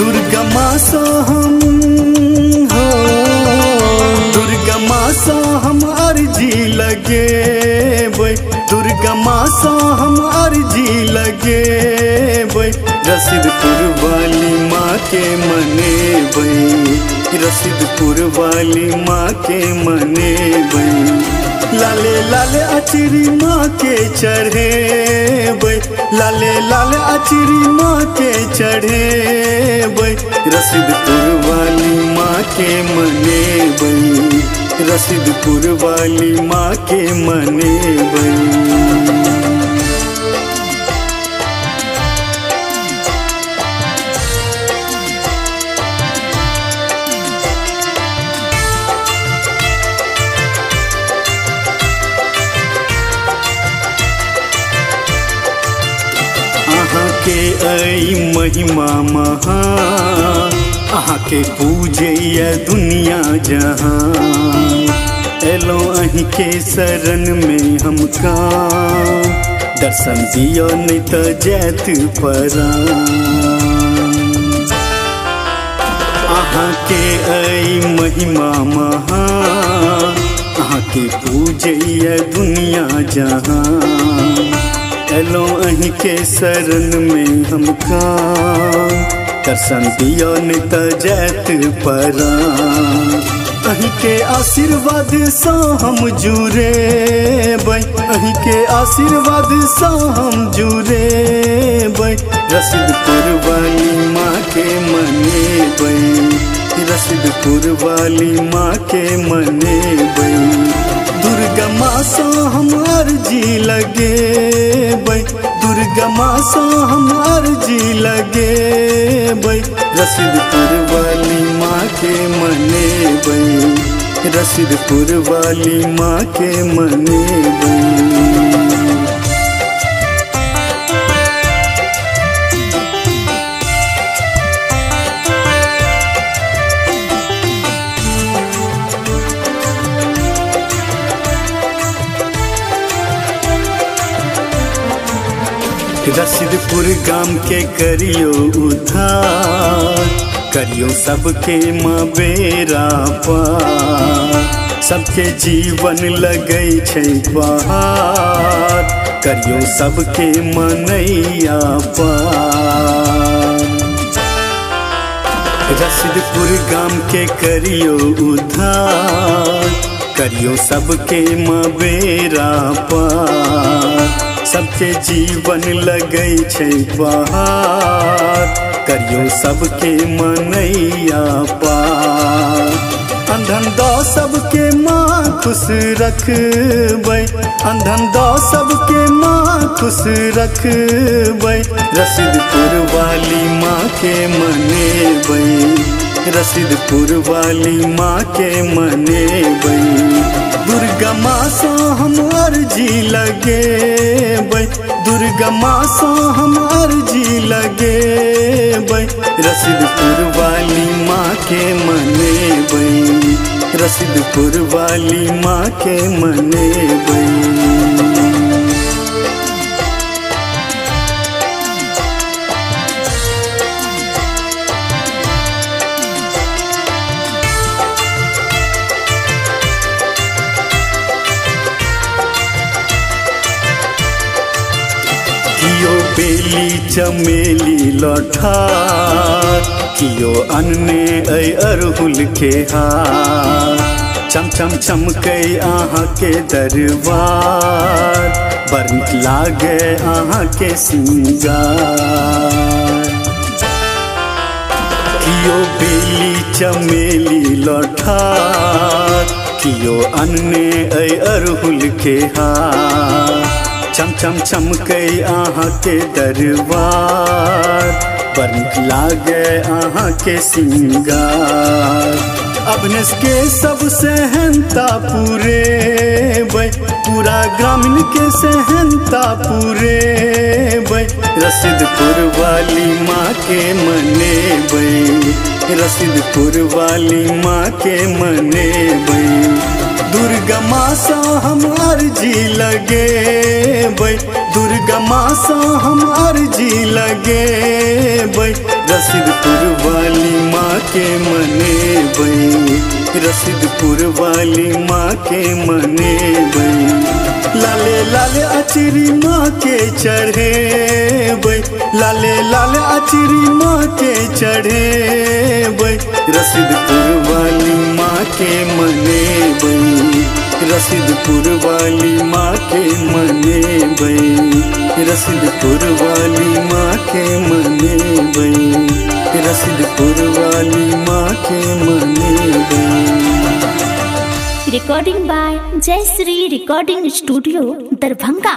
दुर्गा माँ सो हम हो, दुर्गा माँ सो हम अर्जी लगे बई, दुर्गा माँ सो हम अर्जी लगे बई, रसीदपुर वाली माँ के मने बई, रसीदपुर वाली माँ के मने बई। लाले लाले अचरी माँ के चढ़े बई, लाले लाले अचरी माँ के चढ़े बई, रसीदपुर वाली माँ के मने बई, रसीदपुर वाली माँ के मने बई। के आई महिमा महा, अहाँ के पूजैया दुनिया जहाँ, एलो अहीं के शरण में हमका, दर्शन दियो नहीं तो जैत परा। अहाँ के आई महिमा महा, अहाँ के पूजैया दुनिया जहाँ, एलो अहीं के शरण में हमका, दर्शन दियो नहीं तो जैत परा। अहीं के आशीर्वाद सो हम जुरे बई, अहीं के आशीर्वाद सो हम जुरे बई, रसीदपुर वाली माँ के मने बई, रसीदपुर वाली माँ के मने बई। दुर्गा माँ सो हम अर्जी लगे बई, दुर्गा माँ सो हम अर्जी लगे बई, रसीदपुर वाली माँ के मने बई, रसीदपुर वाली माँ के मने बई। रसीदपुर गाम के करियो उद्धार, करियो सबके माँ बेरा पार, सबके जीवन लगै छै बहार, करियो सबके मनैया पार। रसीदपुर गाम के करियो उद्धार, करियो सबके माँ बेरा पार, सबके जीवन लगै छै बहार, करियो सबके मनैया पार। अंधन दो सबके माँ खुश रखबै, अंधन दो सबके माँ खुश रखबै, रसीदपुर वाली माँ के मने बई, रसीदपुर वाली माँ के मने बई। दुर्गा माँ सो हम अर्जी लगे बई, दुर्गा माँ सो हम अर्जी लगे बई, रसीदपुर वाली माँ के मने बई, रसीदपुर वाली माँ के मने बई। कियो बेली चमेली लौठार, कियो अन्ने ऐ अरहुल के हार, चम चम चमकै अहाँ के दरबार, बड़ नीक लागे अहाँ के सिंगार। कियो बेली चमेली लौठार, कियो अन्ने ऐ अरहुल के हार, चम चम चमकै अहाँ के दरबार, बड़ नीक लागे अहाँ के सिंगार। अवनेश के सब सेहनता पूरे बई, पूरा ग्रामीण के सेहनता पूरे बई, रसीदपुर वाली माँ के मने बई, रसीदपुर वाली माँ के मने बई। दुर्गा माँ सो हम अर्जी लगे बई, दुर्गा माँ सो हम अर्जी लगे बई, रसीदपुर रसीदपुर वाली माँ के मनेबै। लाले लाले अचरी माँ के चढ़ेबै, लाले लाले अचरी माँ के चढ़ेबै। रसीदपुर वाली माँ के मनेबै, रसीदपुर वाली माँ के मनेबै, रसीदपुर वाली माँ के मनेबै, रसीदपुर वाली माँ के मनेबै। Recording by Jayshree recording studio Darbhanga.